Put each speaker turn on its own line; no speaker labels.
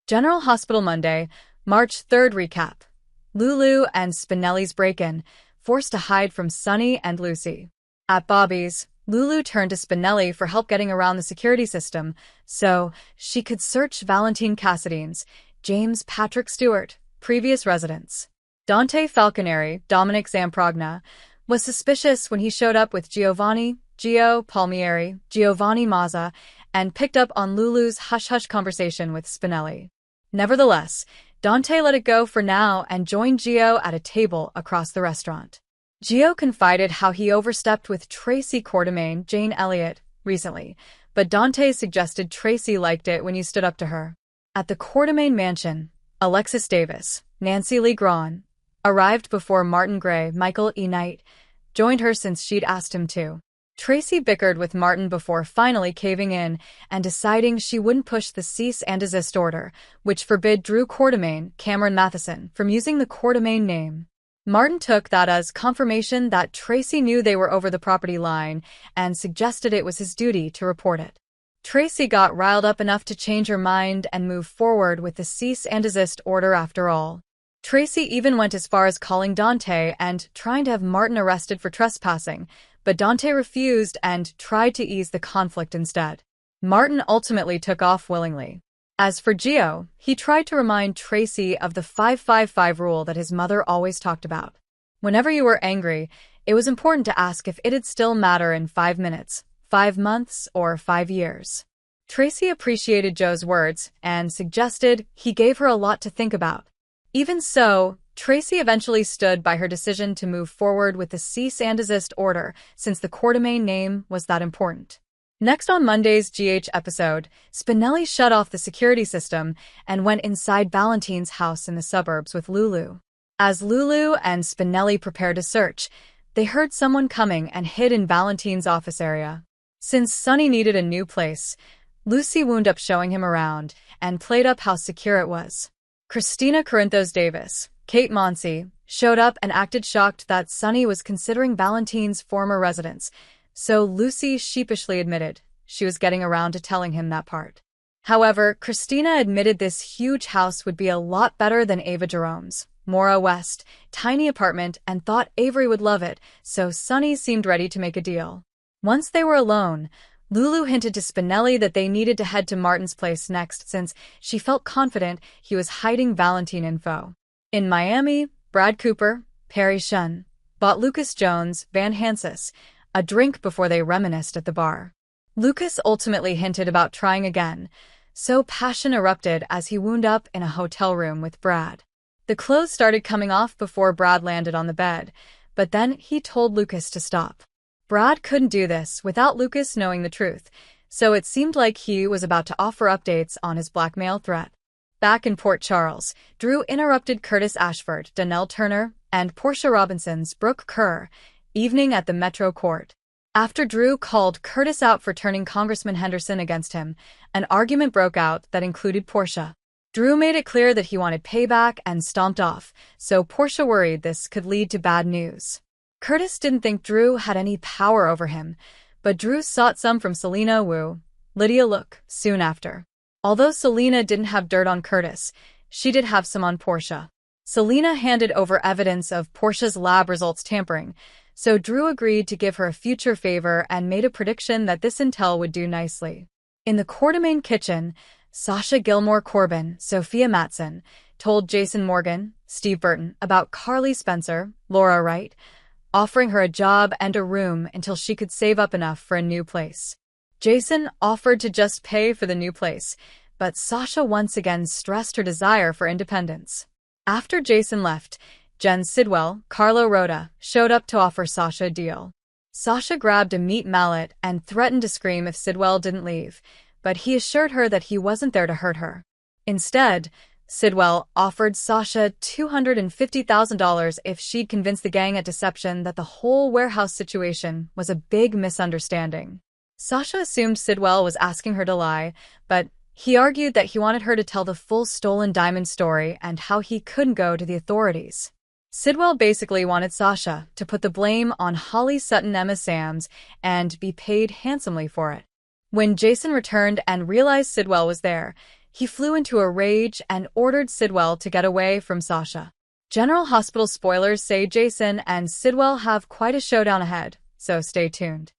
General Hospital Monday, March 3rd recap. Lulu and Spinelli's break-in, forced to hide from Sonny and Lucy. At Bobby's, Lulu turned to Spinelli for help getting around the security system so she could search Valentine Cassadine's, James Patrick Stewart, previous residence. Dante Falconeri, Dominic Zamprogna, was suspicious when he showed up with Gio Palmieri, Giovanni Mazza, and picked up on Lulu's hush-hush conversation with Spinelli. Nevertheless, Dante let it go for now and joined Gio at a table across the restaurant. Gio confided how he overstepped with Tracy Quartermaine, Jane Elliott, recently, but Dante suggested Tracy liked it when you stood up to her. At the Quartermaine mansion, Alexis Davis, Nancy Lee Grahn, arrived before Martin Gray. Michael E. Knight joined her since she'd asked him to. Tracy bickered with Martin before finally caving in and deciding she wouldn't push the cease and desist order, which forbid Drew Quartermaine, Cameron Matheson, from using the Quartermaine name. Martin took that as confirmation that Tracy knew they were over the property line and suggested it was his duty to report it. Tracy got riled up enough to change her mind and move forward with the cease and desist order after all. Tracy even went as far as calling Dante and trying to have Martin arrested for trespassing, but Dante refused and tried to ease the conflict instead. Martin ultimately took off willingly. As for Gio, he tried to remind Tracy of the 5-5-5 rule that his mother always talked about. Whenever you were angry, it was important to ask if it'd still matter in 5 minutes, 5 months, or 5 years. Tracy appreciated Joe's words and suggested he gave her a lot to think about. Even so, Tracy eventually stood by her decision to move forward with the cease and desist order since the Quartermaine name was that important. Next on Monday's GH episode, Spinelli shut off the security system and went inside Valentine's house in the suburbs with Lulu. As Lulu and Spinelli prepared to search, they heard someone coming and hid in Valentine's office area. Since Sonny needed a new place, Lucy wound up showing him around and played up how secure it was. Christina Corinthos Davis, Kate Monsey, showed up and acted shocked that Sonny was considering Valentine's former residence, so Lucy sheepishly admitted she was getting around to telling him that part. However, Christina admitted this huge house would be a lot better than Ava Jerome's, Mora West, tiny apartment, and thought Avery would love it, so Sonny seemed ready to make a deal. Once they were alone, Lulu hinted to Spinelli that they needed to head to Martin's place next since she felt confident he was hiding Valentine info. In Miami, Brad Cooper, Perry Shun, bought Lucas Jones, Van Hansis, a drink before they reminisced at the bar. Lucas ultimately hinted about trying again, so passion erupted as he wound up in a hotel room with Brad. The clothes started coming off before Brad landed on the bed, but then he told Lucas to stop. Brad couldn't do this without Lucas knowing the truth, so it seemed like he was about to offer updates on his blackmail threat. Back in Port Charles, Drew interrupted Curtis Ashford, Donnell Turner, and Portia Robinson's Brooke Kerr evening at the Metro Court. After Drew called Curtis out for turning Congressman Henderson against him, an argument broke out that included Portia. Drew made it clear that he wanted payback and stomped off, so Portia worried this could lead to bad news. Curtis didn't think Drew had any power over him, but Drew sought some from Selena Wu, Lydia Look, soon after. Although Selena didn't have dirt on Curtis, she did have some on Portia. Selena handed over evidence of Portia's lab results tampering, so Drew agreed to give her a future favor and made a prediction that this intel would do nicely. In the Quartermaine kitchen, Sasha Gilmore Corbin, Sophia Matson, told Jason Morgan, Steve Burton, about Carly Spencer, Laura Wright, offering her a job and a room until she could save up enough for a new place. Jason offered to just pay for the new place, but Sasha once again stressed her desire for independence. After Jason left, Jen Sidwell, Carlo Rhoda, showed up to offer Sasha a deal. Sasha grabbed a meat mallet and threatened to scream if Sidwell didn't leave, but he assured her that he wasn't there to hurt her. Instead, Sidwell offered Sasha $250,000 if she'd convince the gang at Deception that the whole warehouse situation was a big misunderstanding. Sasha assumed Sidwell was asking her to lie, but he argued that he wanted her to tell the full stolen diamond story and how he couldn't go to the authorities. Sidwell basically wanted Sasha to put the blame on Holly Sutton Emma Sams and be paid handsomely for it. When Jason returned and realized Sidwell was there, He flew into a rage and ordered Sidwell to get away from Sasha. General Hospital spoilers say Jason and Sidwell have quite a showdown ahead, so stay tuned.